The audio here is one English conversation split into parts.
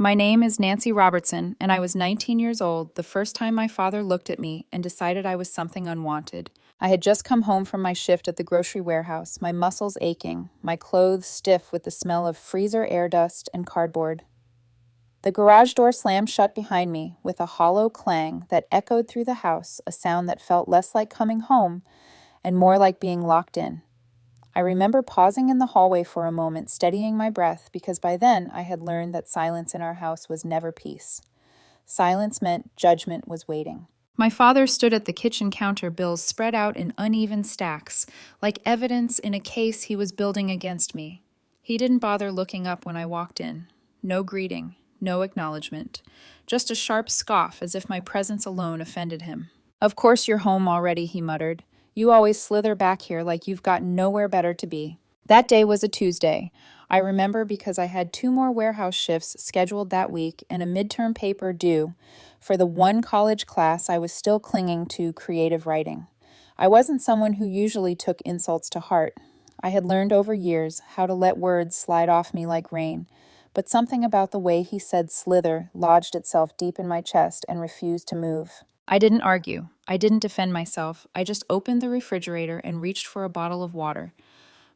My name is Nancy Robertson, and I was 19 years old the first time my father looked at me and decided I was something unwanted. I had just come home from my shift at the grocery warehouse, my muscles aching, my clothes stiff with the smell of freezer air dust and cardboard. The garage door slammed shut behind me with a hollow clang that echoed through the house, a sound that felt less like coming home and more like being locked in. I remember pausing in the hallway for a moment, steadying my breath, because by then I had learned that silence in our house was never peace. Silence meant judgment was waiting. My father stood at the kitchen counter, bills spread out in uneven stacks, like evidence in a case he was building against me. He didn't bother looking up when I walked in. No greeting, no acknowledgement. Just a sharp scoff, as if my presence alone offended him. "Of course you're home already," he muttered. "You always slither back here like you've got nowhere better to be." That day was a Tuesday. I remember because I had 2 more warehouse shifts scheduled that week and a midterm paper due for the one college class I was still clinging to, creative writing. I wasn't someone who usually took insults to heart. I had learned over years how to let words slide off me like rain, but something about the way he said slither lodged itself deep in my chest and refused to move. I didn't argue. I didn't defend myself. I just opened the refrigerator and reached for a bottle of water,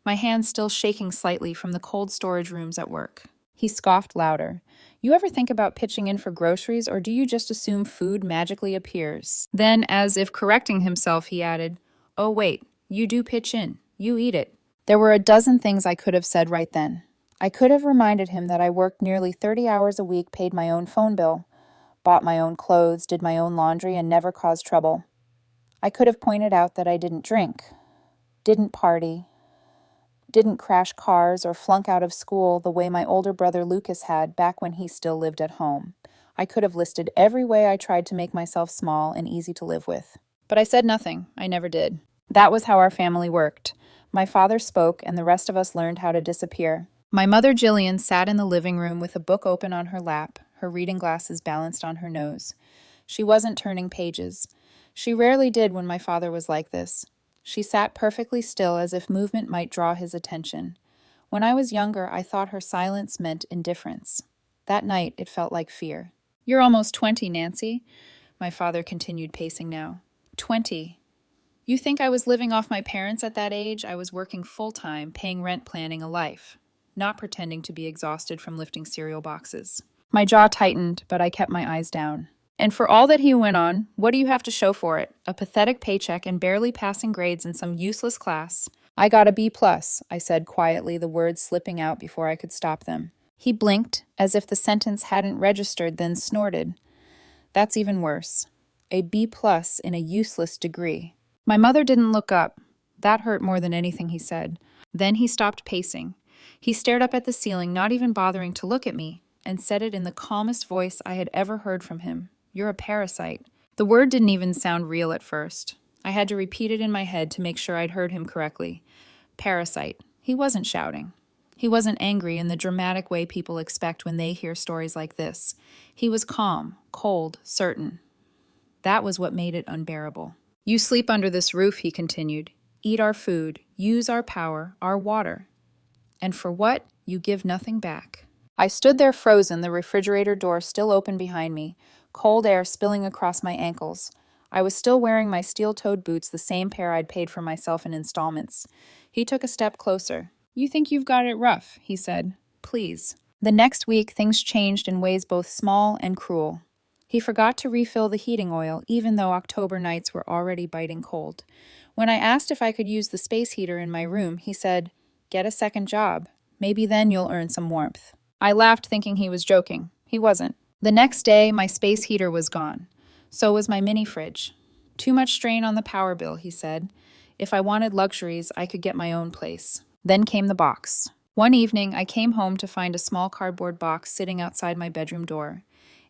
my hands still shaking slightly from the cold storage rooms at work. He scoffed louder. "You ever think about pitching in for groceries, or do you just assume food magically appears?" Then, as if correcting himself, he added, "Oh, wait, you do pitch in. You eat it." There were a dozen things I could have said right then. I could have reminded him that I worked nearly 30 hours a week, paid my own phone bill, bought my own clothes, did my own laundry, and never caused trouble. I could have pointed out that I didn't drink, didn't party, didn't crash cars or flunk out of school the way my older brother Lucas had back when he still lived at home. I could have listed every way I tried to make myself small and easy to live with. But I said nothing. I never did. That was how our family worked. My father spoke, and the rest of us learned how to disappear. My mother, Jillian, sat in the living room with a book open on her lap, her reading glasses balanced on her nose. She wasn't turning pages. She rarely did when my father was like this. She sat perfectly still, as if movement might draw his attention. When I was younger, I thought her silence meant indifference. That night, it felt like fear. "You're almost 20, Nancy," my father continued, pacing now. 20. You think I was living off my parents at that age? I was working full-time, paying rent, planning a life, not pretending to be exhausted from lifting cereal boxes. My jaw tightened, but I kept my eyes down. "And for all that," he went on, "what do you have to show for it? A pathetic paycheck and barely passing grades in some useless class." "I got a B+, I said quietly, the words slipping out before I could stop them. He blinked, as if the sentence hadn't registered, then snorted. "That's even worse. A B+ in a useless degree." My mother didn't look up. That hurt more than anything he said. Then he stopped pacing. He stared up at the ceiling, not even bothering to look at me, and said it in the calmest voice I had ever heard from him. "You're a parasite." The word didn't even sound real at first. I had to repeat it in my head to make sure I'd heard him correctly. Parasite. He wasn't shouting. He wasn't angry in the dramatic way people expect when they hear stories like this. He was calm, cold, certain. That was what made it unbearable. "You sleep under this roof," he continued. "Eat our food, use our power, our water. And for what? You give nothing back." I stood there frozen, the refrigerator door still open behind me, cold air spilling across my ankles. I was still wearing my steel-toed boots, the same pair I'd paid for myself in installments. He took a step closer. "You think you've got it rough," he said. "Please." The next week, things changed in ways both small and cruel. He forgot to refill the heating oil, even though October nights were already biting cold. When I asked if I could use the space heater in my room, he said, "Get a second job. Maybe then you'll earn some warmth." I laughed, thinking he was joking. He wasn't. The next day, my space heater was gone. So was my mini fridge. "Too much strain on the power bill," he said. "If I wanted luxuries, I could get my own place." Then came the box. One evening, I came home to find a small cardboard box sitting outside my bedroom door.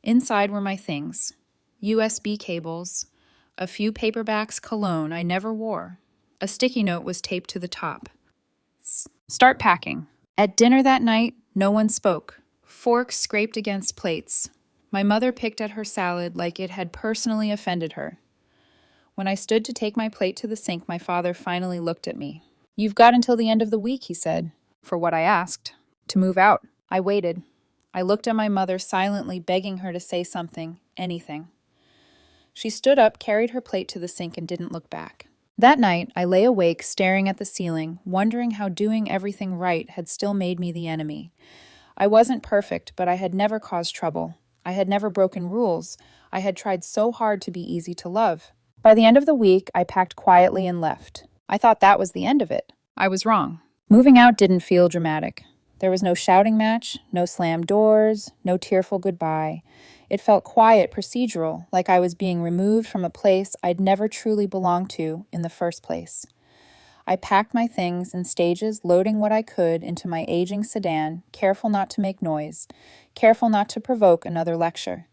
Inside were my things: USB cables, a few paperbacks, cologne I never wore. A sticky note was taped to the top. "Start packing." At dinner that night, no one spoke. Forks scraped against plates. My mother picked at her salad like it had personally offended her. When I stood to take my plate to the sink, my father finally looked at me. "You've got until the end of the week," he said. "For what?" I asked. "To move out." I waited. I looked at my mother silently, begging her to say something, anything. She stood up, carried her plate to the sink, and didn't look back. That night, I lay awake, staring at the ceiling, wondering how doing everything right had still made me the enemy. I wasn't perfect, but I had never caused trouble. I had never broken rules. I had tried so hard to be easy to love. By the end of the week, I packed quietly and left. I thought that was the end of it. I was wrong. Moving out didn't feel dramatic. There was no shouting match, no slammed doors, no tearful goodbye. It felt quiet, procedural, like I was being removed from a place I'd never truly belonged to in the first place. I packed my things in stages, loading what I could into my aging sedan, careful not to make noise, careful not to provoke another lecture.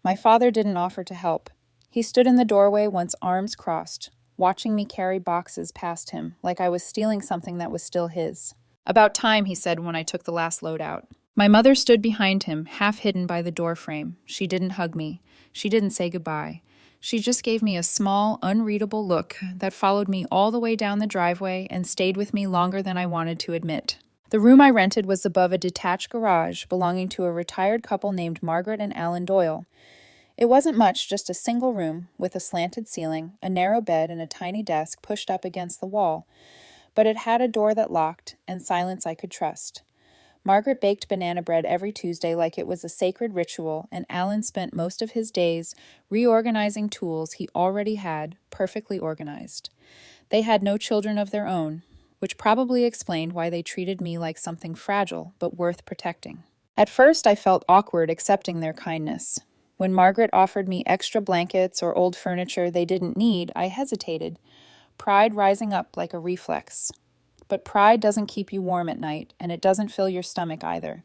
My father didn't offer to help. He stood in the doorway, once arms crossed, watching me carry boxes past him, like I was stealing something that was still his. "About time," he said when I took the last load out. My mother stood behind him, half hidden by the doorframe. She didn't hug me. She didn't say goodbye. She just gave me a small, unreadable look that followed me all the way down the driveway and stayed with me longer than I wanted to admit. The room I rented was above a detached garage belonging to a retired couple named Margaret and Alan Doyle. It wasn't much, just a single room with a slanted ceiling, a narrow bed, and a tiny desk pushed up against the wall. But it had a door that locked and silence I could trust. Margaret baked banana bread every Tuesday like it was a sacred ritual, and Alan spent most of his days reorganizing tools he already had perfectly organized. They had no children of their own, which probably explained why they treated me like something fragile but worth protecting. At first, I felt awkward accepting their kindness. When Margaret offered me extra blankets or old furniture they didn't need, I hesitated, pride rising up like a reflex. But pride doesn't keep you warm at night, and it doesn't fill your stomach either.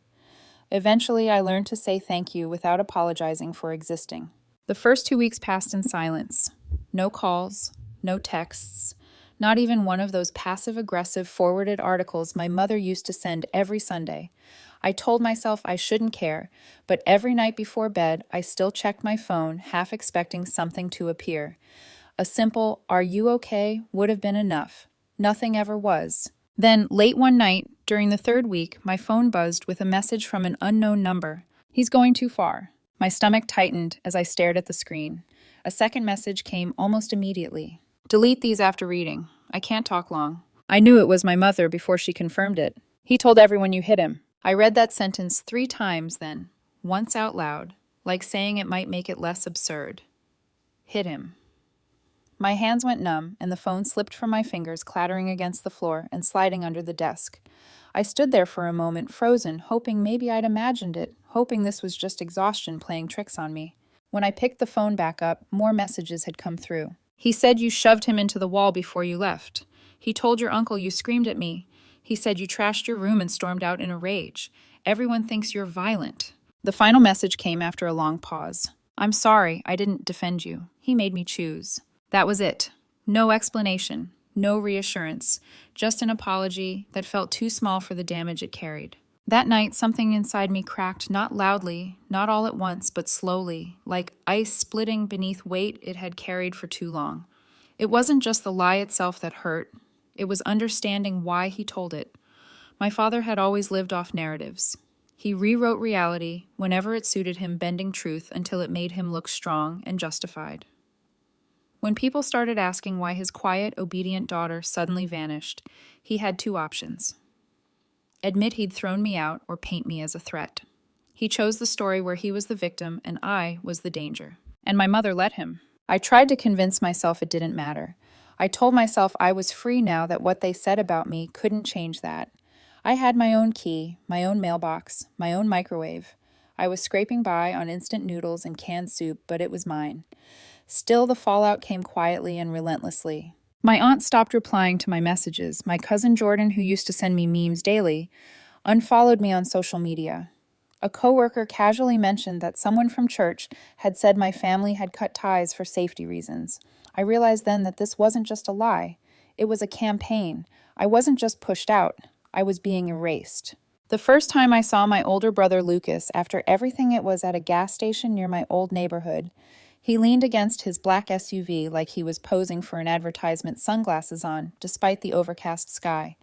Eventually, I learned to say thank you without apologizing for existing. The first 2 weeks passed in silence. No calls, no texts, not even one of those passive-aggressive forwarded articles my mother used to send every Sunday. I told myself I shouldn't care, but every night before bed, I still checked my phone, half expecting something to appear. A simple, "Are you okay?" would have been enough. Nothing ever was. Then, late one night, during the 3rd week, my phone buzzed with a message from an unknown number. "He's going too far." My stomach tightened as I stared at the screen. A second message came almost immediately. "Delete these after reading. I can't talk long." I knew it was my mother before she confirmed it. "He told everyone you hit him." I read that sentence 3 times then, once out loud, like saying it might make it less absurd. Hit him. My hands went numb, and the phone slipped from my fingers, clattering against the floor and sliding under the desk. I stood there for a moment, frozen, hoping maybe I'd imagined it, hoping this was just exhaustion playing tricks on me. When I picked the phone back up, more messages had come through. "He said you shoved him into the wall before you left. He told your uncle you screamed at me. He said you trashed your room and stormed out in a rage. Everyone thinks you're violent." The final message came after a long pause. "I'm sorry, I didn't defend you. He made me choose." That was it. No explanation, no reassurance, just an apology that felt too small for the damage it carried. That night, something inside me cracked, not loudly, not all at once, but slowly, like ice splitting beneath weight it had carried for too long. It wasn't just the lie itself that hurt. It was understanding why he told it. My father had always lived off narratives. He rewrote reality whenever it suited him, bending truth until it made him look strong and justified. When people started asking why his quiet, obedient daughter suddenly vanished, he had 2 options. Admit he'd thrown me out or paint me as a threat. He chose the story where he was the victim and I was the danger. And my mother let him. I tried to convince myself it didn't matter. I told myself I was free now, that what they said about me couldn't change that. I had my own key, my own mailbox, my own microwave. I was scraping by on instant noodles and canned soup, but it was mine. Still, the fallout came quietly and relentlessly. My aunt stopped replying to my messages. My cousin Jordan, who used to send me memes daily, unfollowed me on social media. A coworker casually mentioned that someone from church had said my family had cut ties for safety reasons. I realized then that this wasn't just a lie. It was a campaign. I wasn't just pushed out. I was being erased. The first time I saw my older brother Lucas, after everything, it was at a gas station near my old neighborhood. He leaned against his black SUV like he was posing for an advertisement, sunglasses on, despite the overcast sky.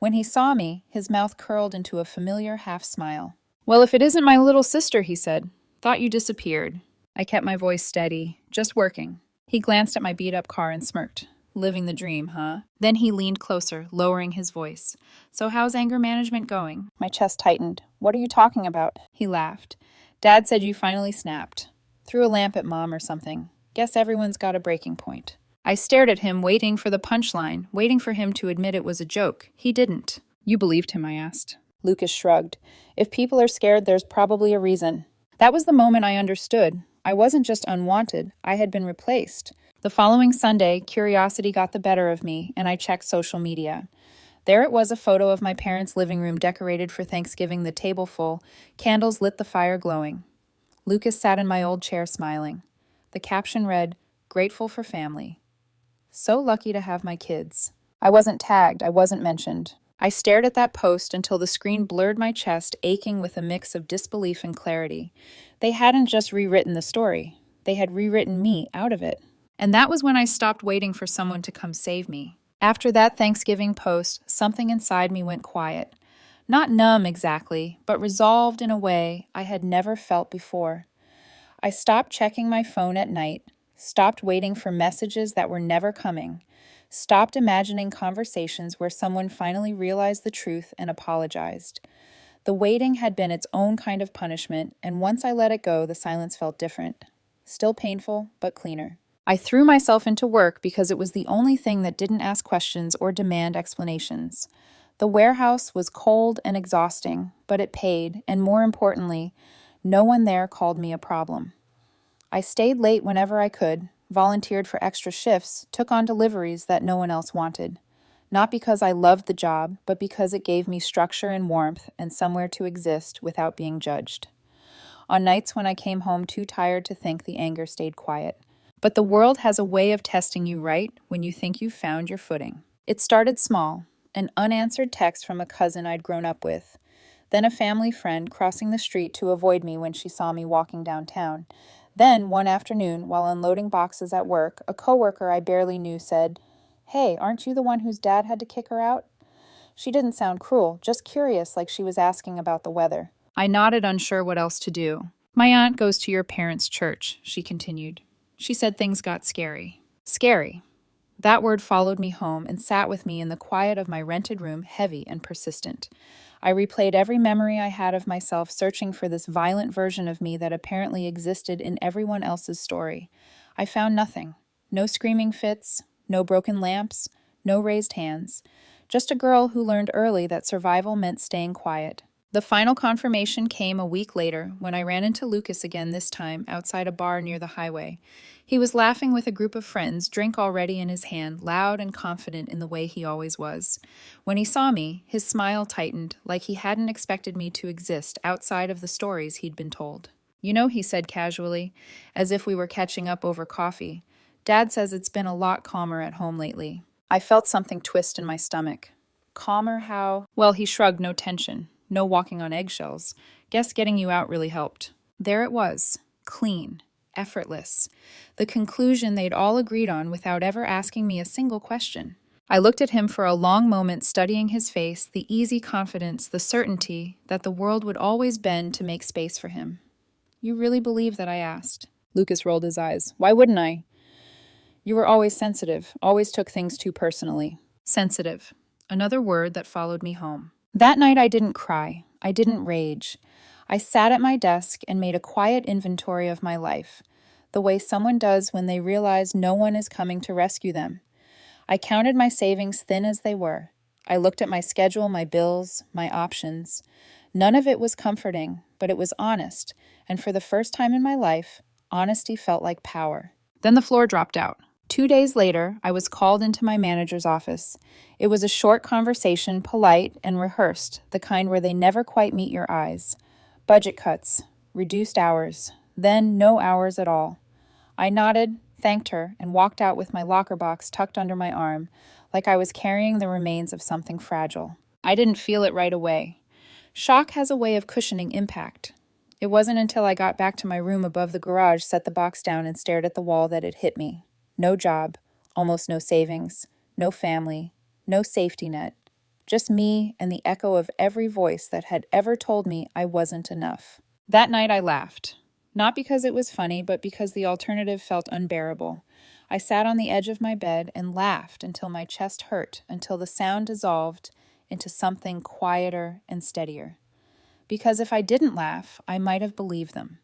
When he saw me, his mouth curled into a familiar half-smile. Well, if it isn't my little sister, he said. Thought you disappeared. I kept my voice steady, just working. He glanced at my beat up car and smirked. Living the dream, huh? Then he leaned closer, lowering his voice. So, how's anger management going? My chest tightened. What are you talking about? He laughed. Dad said you finally snapped. Threw a lamp at Mom or something. Guess everyone's got a breaking point. I stared at him, waiting for the punchline, waiting for him to admit it was a joke. He didn't. You believed him, I asked. Lucas shrugged. If people are scared, there's probably a reason. That was the moment I understood. I wasn't just unwanted, I had been replaced. The following Sunday, curiosity got the better of me, and I checked social media. There it was, a photo of my parents' living room decorated for Thanksgiving, the table full, candles lit, the fire glowing. Lucas sat in my old chair smiling. The caption read, "Grateful for family." So lucky to have my kids. I wasn't tagged, I wasn't mentioned. I stared at that post until the screen blurred my chest, aching with a mix of disbelief and clarity. They hadn't just rewritten the story, they had rewritten me out of it. And that was when I stopped waiting for someone to come save me. After that Thanksgiving post, something inside me went quiet. Not numb exactly, but resolved in a way I had never felt before. I stopped checking my phone at night, stopped waiting for messages that were never coming, stopped imagining conversations where someone finally realized the truth and apologized. The waiting had been its own kind of punishment, and once I let it go, the silence felt different. Still painful, but cleaner. I threw myself into work because it was the only thing that didn't ask questions or demand explanations. The warehouse was cold and exhausting, but it paid, and more importantly, no one there called me a problem. I stayed late whenever I could, volunteered for extra shifts, took on deliveries that no one else wanted. Not because I loved the job, but because it gave me structure and warmth and somewhere to exist without being judged. On nights when I came home too tired to think, the anger stayed quiet. But the world has a way of testing you right when you think you've found your footing. It started small, an unanswered text from a cousin I'd grown up with, then a family friend crossing the street to avoid me when she saw me walking downtown. Then, one afternoon, while unloading boxes at work, a coworker I barely knew said, "Hey, aren't you the one whose dad had to kick her out?" She didn't sound cruel, just curious, like she was asking about the weather. I nodded, unsure what else to do. "My aunt goes to your parents' church," she continued. "She said things got scary." Scary. That word followed me home and sat with me in the quiet of my rented room, heavy and persistent. I replayed every memory I had of myself, searching for this violent version of me that apparently existed in everyone else's story. I found nothing. No screaming fits, no broken lamps, no raised hands. Just a girl who learned early that survival meant staying quiet. The final confirmation came a week later when I ran into Lucas again, this time outside a bar near the highway. He was laughing with a group of friends, drink already in his hand, loud and confident in the way he always was. When he saw me, his smile tightened, like he hadn't expected me to exist outside of the stories he'd been told. "You know," he said casually, as if we were catching up over coffee, "Dad says it's been a lot calmer at home lately." I felt something twist in my stomach. Calmer how? Well, he shrugged, no tension. No walking on eggshells. Guess getting you out really helped. There it was. Clean. Effortless. The conclusion they'd all agreed on without ever asking me a single question. I looked at him for a long moment, studying his face, the easy confidence, the certainty that the world would always bend to make space for him. "You really believe that?" I asked. Lucas rolled his eyes. "Why wouldn't I? You were always sensitive, always took things too personally." Sensitive. Another word that followed me home. That night I didn't cry. I didn't rage. I sat at my desk and made a quiet inventory of my life, the way someone does when they realize no one is coming to rescue them. I counted my savings, thin as they were. I looked at my schedule, my bills, my options. None of it was comforting, but it was honest, and for the first time in my life, honesty felt like power. Then the floor dropped out. 2 days later, I was called into my manager's office. It was a short conversation, polite and rehearsed, the kind where they never quite meet your eyes. Budget cuts, reduced hours, then no hours at all. I nodded, thanked her, and walked out with my locker box tucked under my arm, like I was carrying the remains of something fragile. I didn't feel it right away. Shock has a way of cushioning impact. It wasn't until I got back to my room above the garage, set the box down, and stared at the wall that it hit me. No job, almost no savings, no family, no safety net. Just me and the echo of every voice that had ever told me I wasn't enough. That night I laughed. Not because it was funny, but because the alternative felt unbearable. I sat on the edge of my bed and laughed until my chest hurt, until the sound dissolved into something quieter and steadier. Because if I didn't laugh, I might have believed them.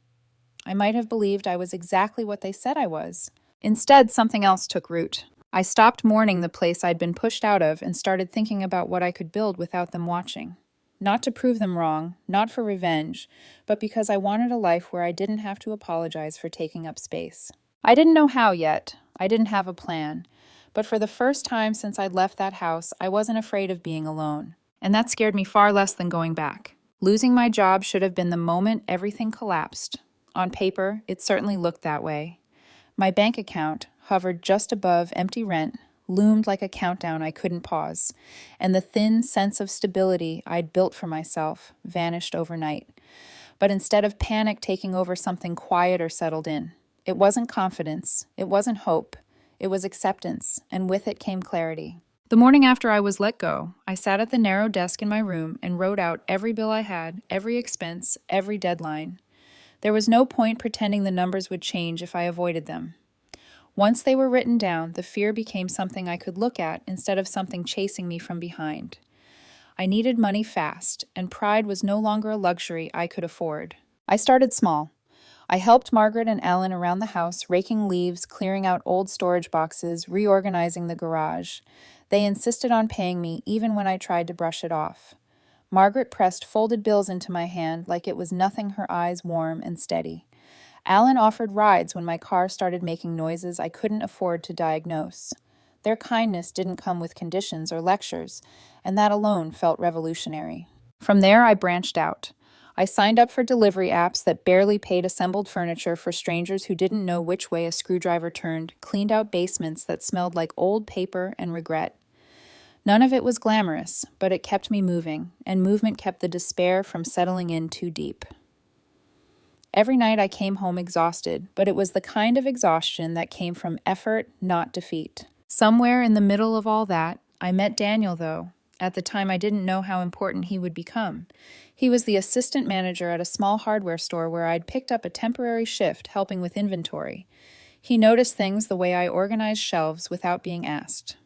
I might have believed I was exactly what they said I was. Instead, something else took root. I stopped mourning the place I'd been pushed out of and started thinking about what I could build without them watching. Not to prove them wrong, not for revenge, but because I wanted a life where I didn't have to apologize for taking up space. I didn't know how yet. I didn't have a plan. But for the first time since I'd left that house, I wasn't afraid of being alone. And that scared me far less than going back. Losing my job should have been the moment everything collapsed. On paper, it certainly looked that way. My bank account hovered just above empty rent, loomed like a countdown I couldn't pause, and the thin sense of stability I'd built for myself vanished overnight. But instead of panic taking over, something quieter settled in. It wasn't confidence, it wasn't hope, it was acceptance, and with it came clarity. The morning after I was let go, I sat at the narrow desk in my room and wrote out every bill I had, every expense, every deadline. There was no point pretending the numbers would change if I avoided them. Once they were written down, the fear became something I could look at instead of something chasing me from behind. I needed money fast, and pride was no longer a luxury I could afford. I started small. I helped Margaret and Ellen around the house, raking leaves, clearing out old storage boxes, reorganizing the garage. They insisted on paying me even when I tried to brush it off. Margaret pressed folded bills into my hand like it was nothing, her eyes warm and steady. Alan offered rides when my car started making noises I couldn't afford to diagnose. Their kindness didn't come with conditions or lectures, and that alone felt revolutionary. From there, I branched out. I signed up for delivery apps that barely paid assembled furniture for strangers who didn't know which way a screwdriver turned, cleaned out basements that smelled like old paper and regret. None of it was glamorous, but it kept me moving, and movement kept the despair from settling in too deep. Every night I came home exhausted, but it was the kind of exhaustion that came from effort, not defeat. Somewhere in the middle of all that, I met Daniel, though. At the time, I didn't know how important he would become. He was the assistant manager at a small hardware store where I'd picked up a temporary shift helping with inventory. He noticed things the way I organized shelves without being asked.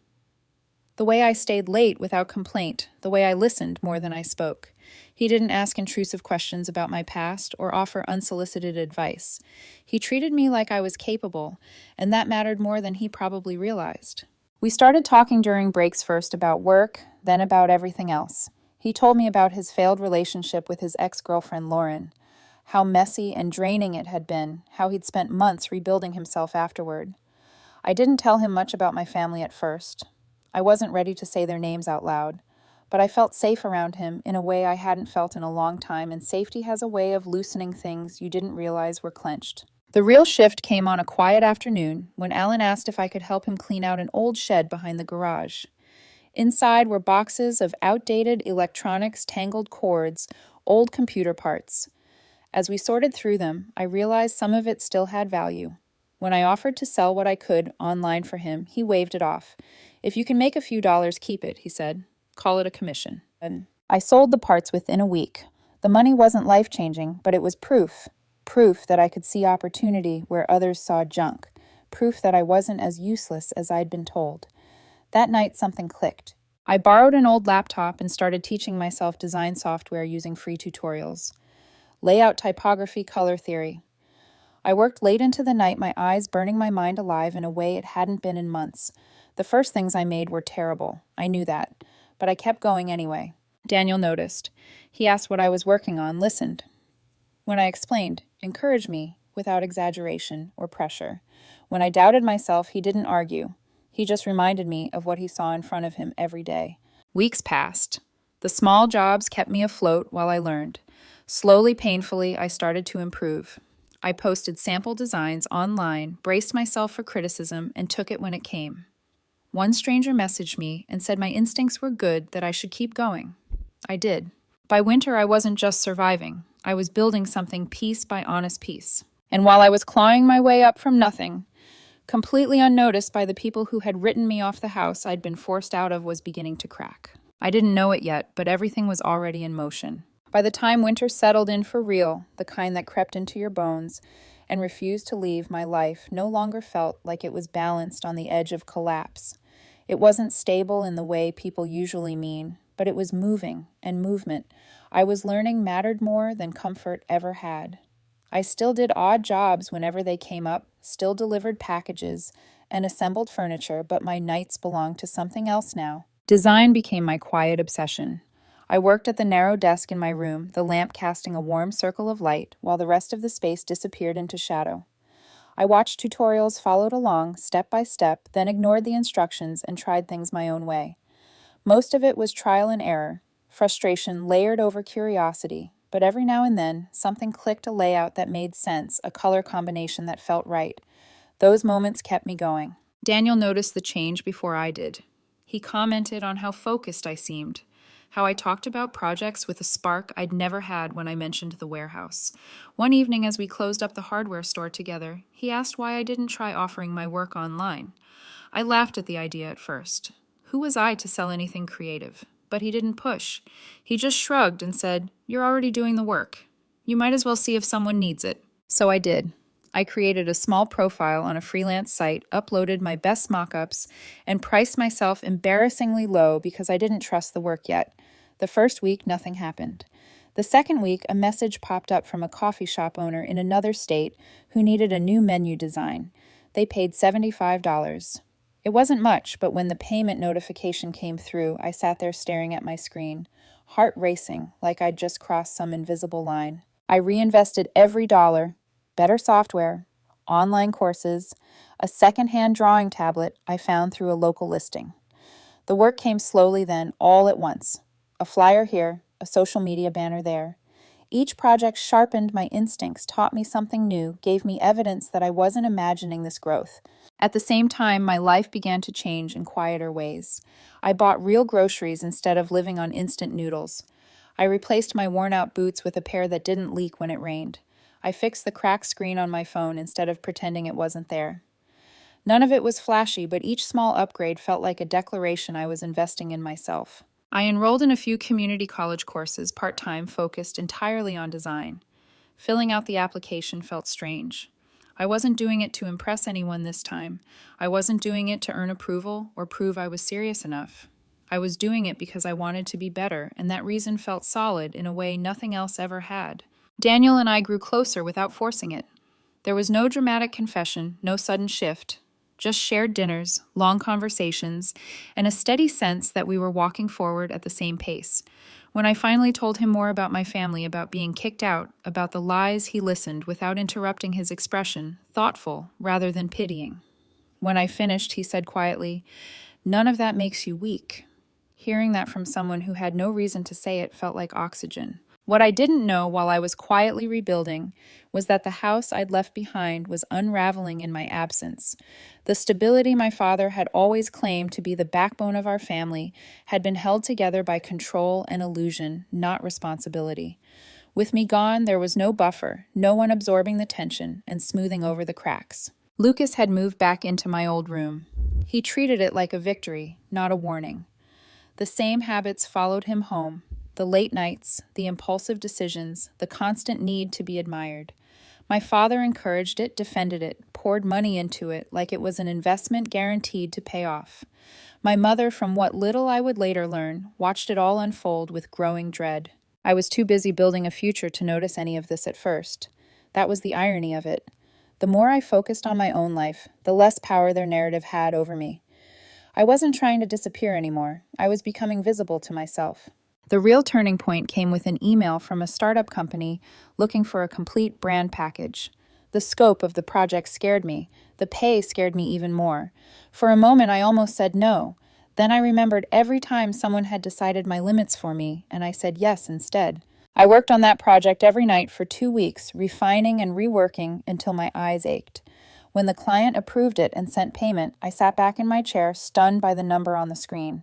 The way I stayed late without complaint, the way I listened more than I spoke. He didn't ask intrusive questions about my past or offer unsolicited advice. He treated me like I was capable, and that mattered more than he probably realized. We started talking during breaks, first about work, then about everything else. He told me about his failed relationship with his ex-girlfriend Lauren, how messy and draining it had been, how he'd spent months rebuilding himself afterward. I didn't tell him much about my family at first. I wasn't ready to say their names out loud, but I felt safe around him in a way I hadn't felt in a long time, and safety has a way of loosening things you didn't realize were clenched. The real shift came on a quiet afternoon when Alan asked if I could help him clean out an old shed behind the garage. Inside were boxes of outdated electronics, tangled cords, old computer parts. As we sorted through them, I realized some of it still had value. When I offered to sell what I could online for him, he waved it off. "If you can make a few dollars, keep it," he said. "Call it a commission." And I sold the parts within a week. The money wasn't life-changing, but it was proof. Proof that I could see opportunity where others saw junk. Proof that I wasn't as useless as I'd been told. That night, something clicked. I borrowed an old laptop and started teaching myself design software using free tutorials. Layout, typography, color theory. I worked late into the night, my eyes burning my mind alive in a way it hadn't been in months. The first things I made were terrible. I knew that. But I kept going anyway. Daniel noticed. He asked what I was working on, listened. When I explained, encouraged me without exaggeration or pressure. When I doubted myself, he didn't argue. He just reminded me of what he saw in front of him every day. Weeks passed. The small jobs kept me afloat while I learned. Slowly, painfully, I started to improve. I posted sample designs online, braced myself for criticism, and took it when it came. One stranger messaged me and said my instincts were good, that I should keep going. I did. By winter, I wasn't just surviving. I was building something piece by honest piece. And while I was clawing my way up from nothing, completely unnoticed by the people who had written me off, the house I'd been forced out of was beginning to crack. I didn't know it yet, but everything was already in motion. By the time winter settled in for real, the kind that crept into your bones and refused to leave, my life no longer felt like it was balanced on the edge of collapse. It wasn't stable in the way people usually mean, but it was moving, and movement, I was learning, mattered more than comfort ever had. I still did odd jobs whenever they came up, still delivered packages and assembled furniture, but my nights belonged to something else now. Design became my quiet obsession. I worked at the narrow desk in my room, the lamp casting a warm circle of light, while the rest of the space disappeared into shadow. I watched tutorials, followed along, step by step, then ignored the instructions and tried things my own way. Most of it was trial and error, frustration layered over curiosity, but every now and then, something clicked, a layout that made sense, a color combination that felt right. Those moments kept me going. Daniel noticed the change before I did. He commented on how focused I seemed, how I talked about projects with a spark I'd never had when I mentioned the warehouse. One evening, as we closed up the hardware store together, he asked why I didn't try offering my work online. I laughed at the idea at first. Who was I to sell anything creative? But he didn't push. He just shrugged and said, "You're already doing the work. You might as well see if someone needs it." So I did. I created a small profile on a freelance site, uploaded my best mock-ups, and priced myself embarrassingly low because I didn't trust the work yet. The first week, nothing happened. The second week, a message popped up from a coffee shop owner in another state who needed a new menu design. They paid $75. It wasn't much, but when the payment notification came through, I sat there staring at my screen, heart racing like I'd just crossed some invisible line. I reinvested every dollar. Better software, online courses, a second-hand drawing tablet I found through a local listing. The work came slowly then, all at once. A flyer here, a social media banner there. Each project sharpened my instincts, taught me something new, gave me evidence that I wasn't imagining this growth. At the same time, my life began to change in quieter ways. I bought real groceries instead of living on instant noodles. I replaced my worn-out boots with a pair that didn't leak when it rained. I fixed the cracked screen on my phone instead of pretending it wasn't there. None of it was flashy, but each small upgrade felt like a declaration I was investing in myself. I enrolled in a few community college courses, part-time, focused entirely on design. Filling out the application felt strange. I wasn't doing it to impress anyone this time. I wasn't doing it to earn approval or prove I was serious enough. I was doing it because I wanted to be better, and that reason felt solid in a way nothing else ever had. Daniel and I grew closer without forcing it. There was no dramatic confession, no sudden shift, just shared dinners, long conversations, and a steady sense that we were walking forward at the same pace. When I finally told him more about my family, about being kicked out, about the lies, he listened without interrupting his expression, thoughtful rather than pitying. When I finished, he said quietly, "None of that makes you weak." Hearing that from someone who had no reason to say it felt like oxygen. What I didn't know while I was quietly rebuilding was that the house I'd left behind was unraveling in my absence. The stability my father had always claimed to be the backbone of our family had been held together by control and illusion, not responsibility. With me gone, there was no buffer, no one absorbing the tension and smoothing over the cracks. Lucas had moved back into my old room. He treated it like a victory, not a warning. The same habits followed him home. The late nights, the impulsive decisions, the constant need to be admired. My father encouraged it, defended it, poured money into it like it was an investment guaranteed to pay off. My mother, from what little I would later learn, watched it all unfold with growing dread. I was too busy building a future to notice any of this at first. That was the irony of it. The more I focused on my own life, the less power their narrative had over me. I wasn't trying to disappear anymore. I was becoming visible to myself. The real turning point came with an email from a startup company looking for a complete brand package. The scope of the project scared me. The pay scared me even more. For a moment, I almost said no. Then I remembered every time someone had decided my limits for me, and I said yes instead. I worked on that project every night for 2 weeks, refining and reworking until my eyes ached. When the client approved it and sent payment, I sat back in my chair, stunned by the number on the screen.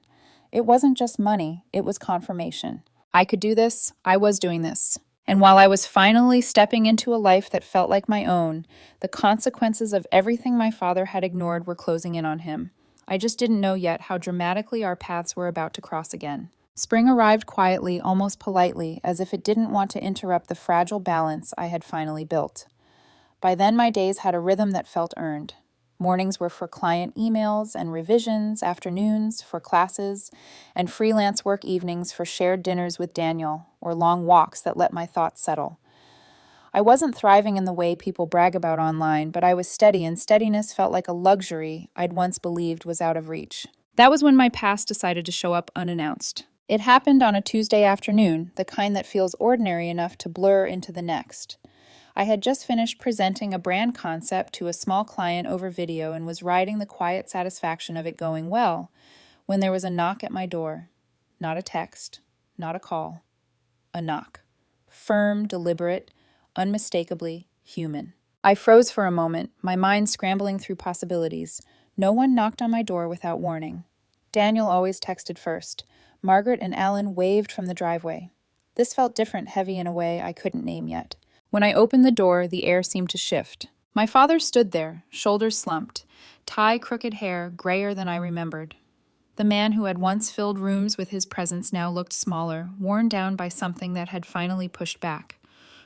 It wasn't just money, it was confirmation. I could do this, I was doing this. And while I was finally stepping into a life that felt like my own, the consequences of everything my father had ignored were closing in on him. I just didn't know yet how dramatically our paths were about to cross again. Spring arrived quietly, almost politely, as if it didn't want to interrupt the fragile balance I had finally built. By then, my days had a rhythm that felt earned. Mornings were for client emails and revisions, afternoons for classes, and freelance work evenings for shared dinners with Daniel or long walks that let my thoughts settle. I wasn't thriving in the way people brag about online, but I was steady, and steadiness felt like a luxury I'd once believed was out of reach. That was when my past decided to show up unannounced. It happened on a Tuesday afternoon, the kind that feels ordinary enough to blur into the next. I had just finished presenting a brand concept to a small client over video and was riding the quiet satisfaction of it going well when there was a knock at my door. Not a text, not a call, a knock. Firm, deliberate, unmistakably human. I froze for a moment, my mind scrambling through possibilities. No one knocked on my door without warning. Daniel always texted first. Margaret and Alan waved from the driveway. This felt different, heavy in a way I couldn't name yet. When I opened the door, the air seemed to shift. My father stood there, shoulders slumped, tie crooked hair grayer than I remembered. The man who had once filled rooms with his presence now looked smaller, worn down by something that had finally pushed back.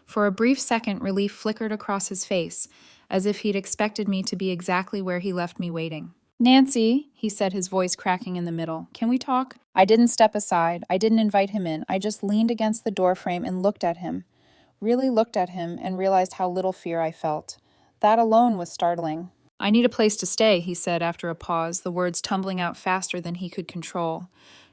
For a brief second, relief flickered across his face, as if he'd expected me to be exactly where he left me waiting. "Nancy," he said, his voice cracking in the middle, "can we talk?" I didn't step aside. I didn't invite him in. I just leaned against the doorframe and looked at him. Really looked at him and realized how little fear I felt. That alone was startling. "I need a place to stay," he said after a pause, the words tumbling out faster than he could control.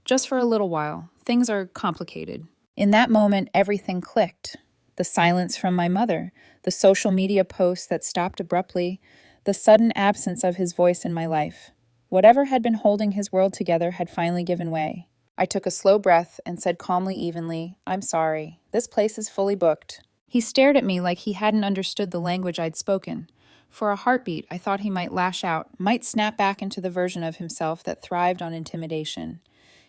"Just for a little while. Things are complicated." In that moment, everything clicked. The silence from my mother, the social media posts that stopped abruptly, the sudden absence of his voice in my life. Whatever had been holding his world together had finally given way. I took a slow breath and said calmly, evenly, "I'm sorry. This place is fully booked." He stared at me like he hadn't understood the language I'd spoken. For a heartbeat, I thought he might lash out, might snap back into the version of himself that thrived on intimidation.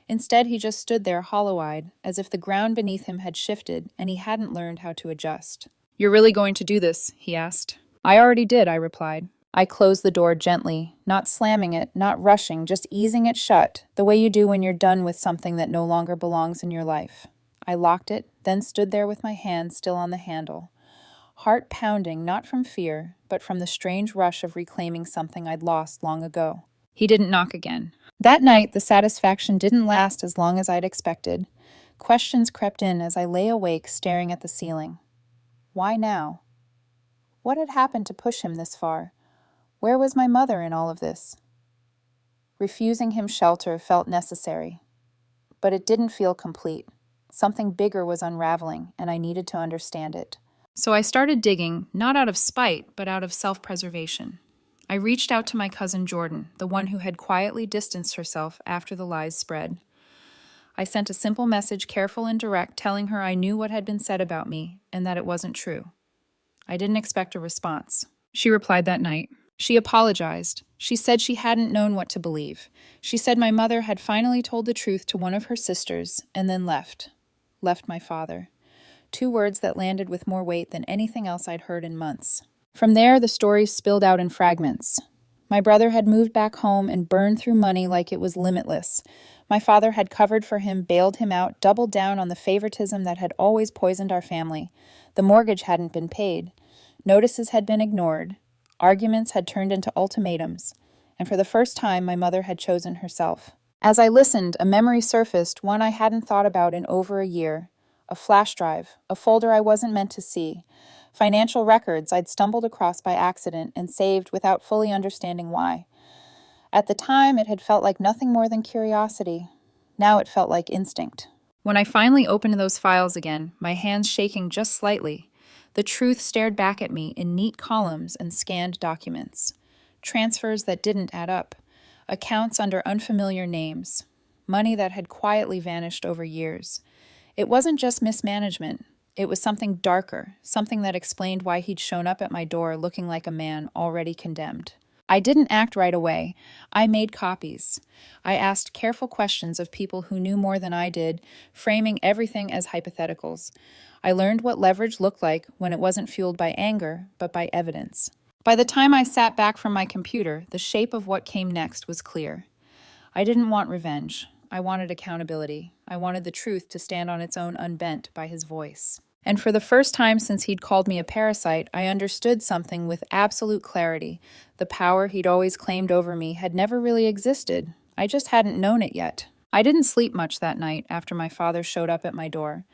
Instead, he just stood there hollow-eyed, as if the ground beneath him had shifted and he hadn't learned how to adjust. "You're really going to do this?" he asked. "I already did," I replied. I closed the door gently, not slamming it, not rushing, just easing it shut, the way you do when you're done with something that no longer belongs in your life. I locked it, then stood there with my hand still on the handle. Heart pounding, not from fear, but from the strange rush of reclaiming something I'd lost long ago. He didn't knock again. That night, the satisfaction didn't last as long as I'd expected. Questions crept in as I lay awake staring at the ceiling. Why now? What had happened to push him this far? Where was my mother in all of this? Refusing him shelter felt necessary, but it didn't feel complete. Something bigger was unraveling, and I needed to understand it. So I started digging, not out of spite, but out of self-preservation. I reached out to my cousin Jordan, the one who had quietly distanced herself after the lies spread. I sent a simple message, careful and direct, telling her I knew what had been said about me and that it wasn't true. I didn't expect a response. She replied that night. She apologized. She said she hadn't known what to believe. She said my mother had finally told the truth to one of her sisters and then left. Left my father. 2 words that landed with more weight than anything else I'd heard in months. From there, the story spilled out in fragments. My brother had moved back home and burned through money like it was limitless. My father had covered for him, bailed him out, doubled down on the favoritism that had always poisoned our family. The mortgage hadn't been paid. Notices had been ignored. Arguments had turned into ultimatums. And for the first time, my mother had chosen herself. As I listened, a memory surfaced, one I hadn't thought about in over a year. A flash drive, a folder I wasn't meant to see. Financial records I'd stumbled across by accident and saved without fully understanding why. At the time, it had felt like nothing more than curiosity. Now it felt like instinct. When I finally opened those files again, my hands shaking just slightly, the truth stared back at me in neat columns and scanned documents. Transfers that didn't add up. Accounts under unfamiliar names. Money that had quietly vanished over years. It wasn't just mismanagement. It was something darker, something that explained why he'd shown up at my door looking like a man already condemned. I didn't act right away. I made copies. I asked careful questions of people who knew more than I did, framing everything as hypotheticals. I learned what leverage looked like when it wasn't fueled by anger, but by evidence. By the time I sat back from my computer, the shape of what came next was clear. I didn't want revenge. I wanted accountability. I wanted the truth to stand on its own unbent by his voice. And for the first time since he'd called me a parasite, I understood something with absolute clarity. The power he'd always claimed over me had never really existed. I just hadn't known it yet. I didn't sleep much that night after my father showed up at my door.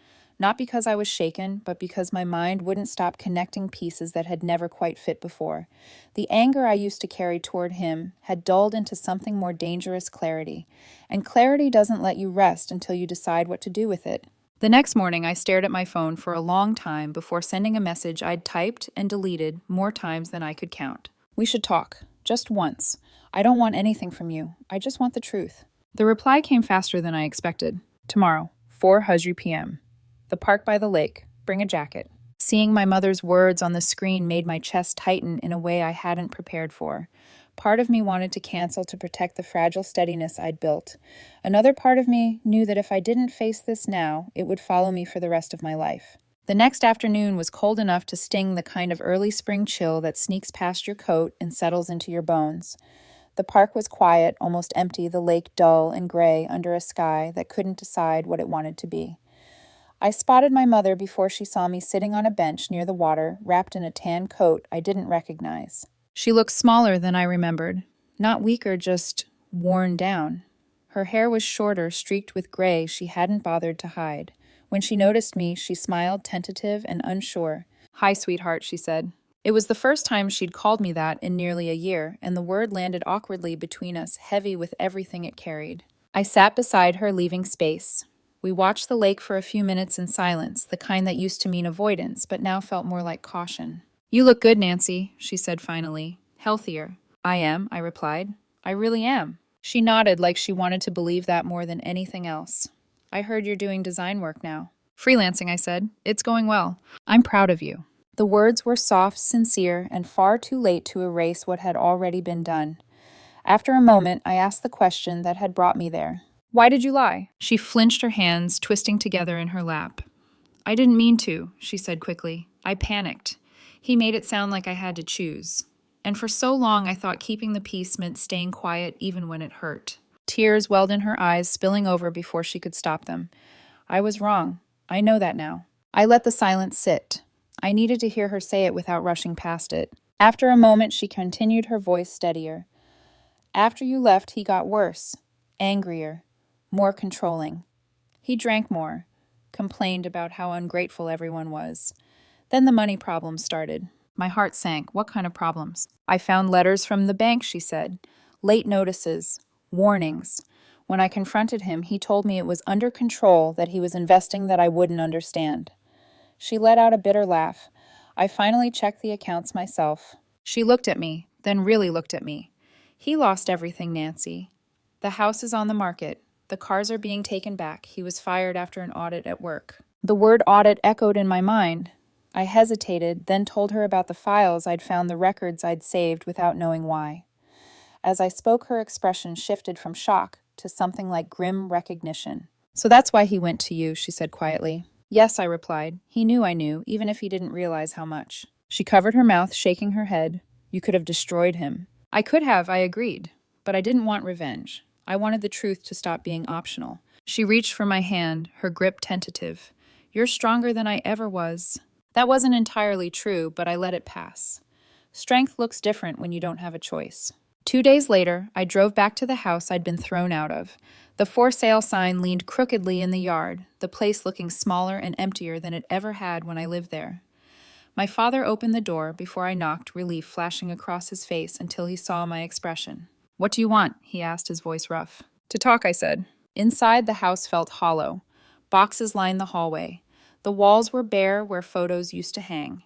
Not because I was shaken, but because my mind wouldn't stop connecting pieces that had never quite fit before. The anger I used to carry toward him had dulled into something more dangerous clarity. And clarity doesn't let you rest until you decide what to do with it. The next morning, I stared at my phone for a long time before sending a message I'd typed and deleted more times than I could count. We should talk. Just once. I don't want anything from you. I just want the truth. The reply came faster than I expected. Tomorrow, 4:00 p.m. The park by the lake. Bring a jacket. Seeing my mother's words on the screen made my chest tighten in a way I hadn't prepared for. Part of me wanted to cancel to protect the fragile steadiness I'd built. Another part of me knew that if I didn't face this now, it would follow me for the rest of my life. The next afternoon was cold enough to sting the kind of early spring chill that sneaks past your coat and settles into your bones. The park was quiet, almost empty, the lake dull and gray under a sky that couldn't decide what it wanted to be. I spotted my mother before she saw me sitting on a bench near the water, wrapped in a tan coat I didn't recognize. She looked smaller than I remembered. Not weaker, just worn down. Her hair was shorter, streaked with gray she hadn't bothered to hide. When she noticed me, she smiled, tentative and unsure. "Hi, sweetheart," she said. It was the first time she'd called me that in nearly a year, and the word landed awkwardly between us, heavy with everything it carried. I sat beside her, leaving space. We watched the lake for a few minutes in silence, the kind that used to mean avoidance, but now felt more like caution. "You look good, Nancy," she said finally. "Healthier." "I am," I replied. "I really am." She nodded like she wanted to believe that more than anything else. "I heard you're doing design work now." "Freelancing," I said. "It's going well. I'm proud of you." The words were soft, sincere, and far too late to erase what had already been done. After a moment, I asked the question that had brought me there. "Why did you lie?" She flinched, her hands twisting together in her lap. "I didn't mean to," she said quickly. "I panicked. He made it sound like I had to choose. And for so long I thought keeping the peace meant staying quiet even when it hurt." Tears welled in her eyes, spilling over before she could stop them. I was wrong. I know that now. I let the silence sit. I needed to hear her say it without rushing past it. After a moment, she continued, her voice steadier. "After you left, he got worse, angrier, more controlling. He drank more, complained about how ungrateful everyone was. Then the money problems started. My heart sank. What kind of problems? "I found letters from the bank," she said. "Late notices, warnings. When I confronted him, he told me it was under control, that he was investing that I wouldn't understand." She let out a bitter laugh. "I finally checked the accounts myself." She looked at me, then really looked at me. "He lost everything, Nancy. The house is on the market. The cars are being taken back. He was fired after an audit at work." The word audit echoed in my mind. I hesitated, then told her about the files I'd found, the records I'd saved without knowing why. As I spoke, her expression shifted from shock to something like grim recognition. "So that's why he went to you," she said quietly. "Yes," I replied. "He knew I knew, even if he didn't realize how much." She covered her mouth, shaking her head. "You could have destroyed him." I could have, I agreed. But I didn't want revenge. I wanted the truth to stop being optional. She reached for my hand, her grip tentative. "You're stronger than I ever was." That wasn't entirely true, but I let it pass. Strength looks different when you don't have a choice. 2 days later, I drove back to the house I'd been thrown out of. The for sale sign leaned crookedly in the yard, the place looking smaller and emptier than it ever had when I lived there. My father opened the door before I knocked, relief flashing across his face until he saw my expression. "What do you want?" he asked, his voice rough. "To talk," I said. Inside, the house felt hollow. Boxes lined the hallway. The walls were bare where photos used to hang.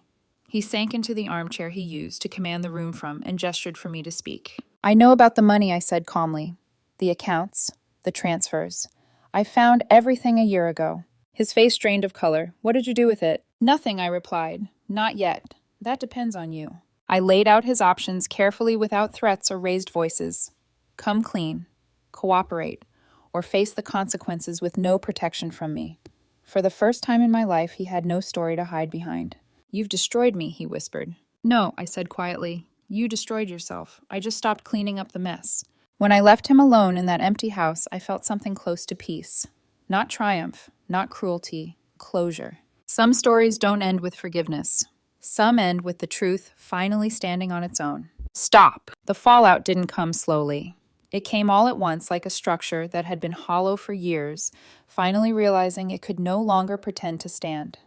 He sank into the armchair he used to command the room from and gestured for me to speak. "I know about the money," I said calmly. "The accounts, the transfers. I found everything a year ago." His face drained of color. "What did you do with it?" "Nothing," I replied. "Not yet. That depends on you." I laid out his options carefully without threats or raised voices. Come clean, cooperate, or face the consequences with no protection from me. For the first time in my life, he had no story to hide behind. "You've destroyed me," he whispered. "No," I said quietly. "You destroyed yourself. I just stopped cleaning up the mess." When I left him alone in that empty house, I felt something close to peace. Not triumph, not cruelty, closure. Some stories don't end with forgiveness. Some end with the truth finally standing on its own. Stop! The fallout didn't come slowly. It came all at once like a structure that had been hollow for years, finally realizing it could no longer pretend to stand.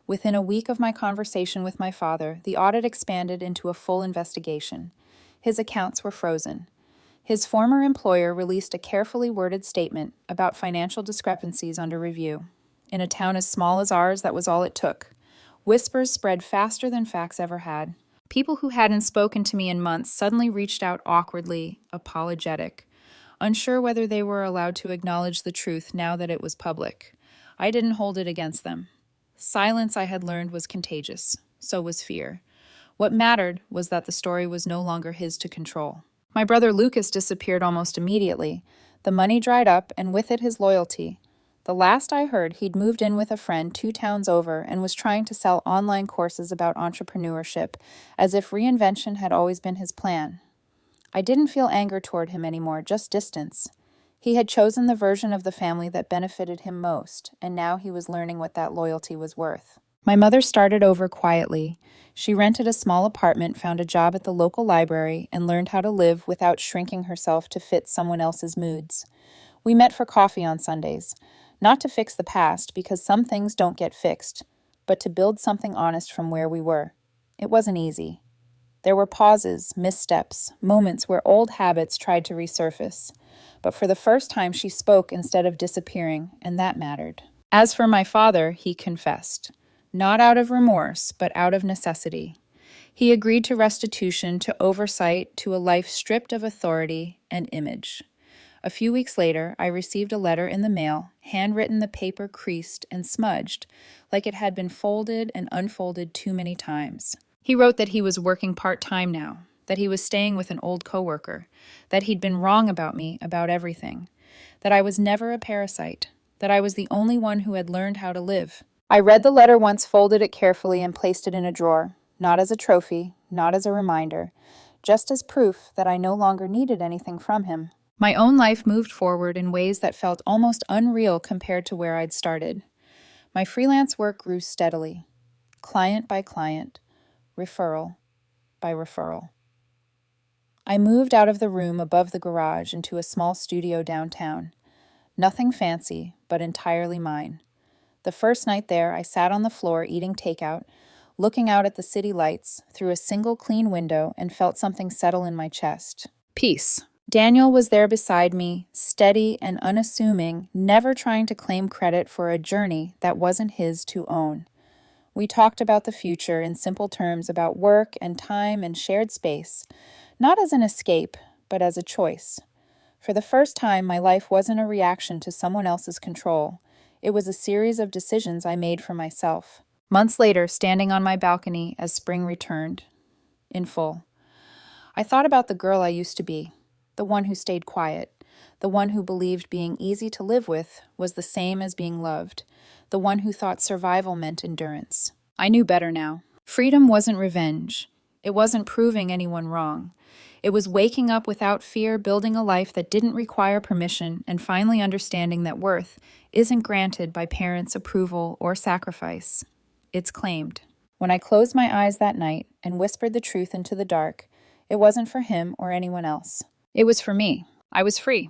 Within a week of my conversation with my father, the audit expanded into a full investigation. His accounts were frozen. His former employer released a carefully worded statement about financial discrepancies under review. In a town as small as ours, that was all it took. Whispers spread faster than facts ever had. People who hadn't spoken to me in months suddenly reached out awkwardly, apologetic, unsure whether they were allowed to acknowledge the truth now that it was public. I didn't hold it against them. Silence, I had learned, was contagious. So was fear. What mattered was that the story was no longer his to control. My brother Lucas disappeared almost immediately. The money dried up, and with it his loyalty. The last I heard, he'd moved in with a friend 2 towns over and was trying to sell online courses about entrepreneurship, as if reinvention had always been his plan. I didn't feel anger toward him anymore, just distance. He had chosen the version of the family that benefited him most, and now he was learning what that loyalty was worth. My mother started over quietly. She rented a small apartment, found a job at the local library, and learned how to live without shrinking herself to fit someone else's moods. We met for coffee on Sundays. Not to fix the past, because some things don't get fixed, but to build something honest from where we were. It wasn't easy. There were pauses, missteps, moments where old habits tried to resurface. But for the first time, she spoke instead of disappearing, and that mattered. As for my father, he confessed. Not out of remorse, but out of necessity. He agreed to restitution, to oversight, to a life stripped of authority and image. A few weeks later, I received a letter in the mail, handwritten, the paper creased and smudged, like it had been folded and unfolded too many times. He wrote that he was working part-time now, that he was staying with an old coworker, that he'd been wrong about me, about everything, that I was never a parasite, that I was the only one who had learned how to live. I read the letter once, folded it carefully, and placed it in a drawer, not as a trophy, not as a reminder, just as proof that I no longer needed anything from him. My own life moved forward in ways that felt almost unreal compared to where I'd started. My freelance work grew steadily, client by client, referral by referral. I moved out of the room above the garage into a small studio downtown. Nothing fancy, but entirely mine. The first night there, I sat on the floor eating takeout, looking out at the city lights through a single clean window, and felt something settle in my chest. Peace. Daniel was there beside me, steady and unassuming, never trying to claim credit for a journey that wasn't his to own. We talked about the future in simple terms, about work and time and shared space, not as an escape, but as a choice. For the first time, my life wasn't a reaction to someone else's control. It was a series of decisions I made for myself. Months later, standing on my balcony as spring returned, in full, I thought about the girl I used to be. The one who stayed quiet, the one who believed being easy to live with was the same as being loved, the one who thought survival meant endurance. I knew better now. Freedom wasn't revenge. It wasn't proving anyone wrong. It was waking up without fear, building a life that didn't require permission, and finally understanding that worth isn't granted by parents' approval or sacrifice. It's claimed. When I closed my eyes that night and whispered the truth into the dark, it wasn't for him or anyone else. It was for me. I was free.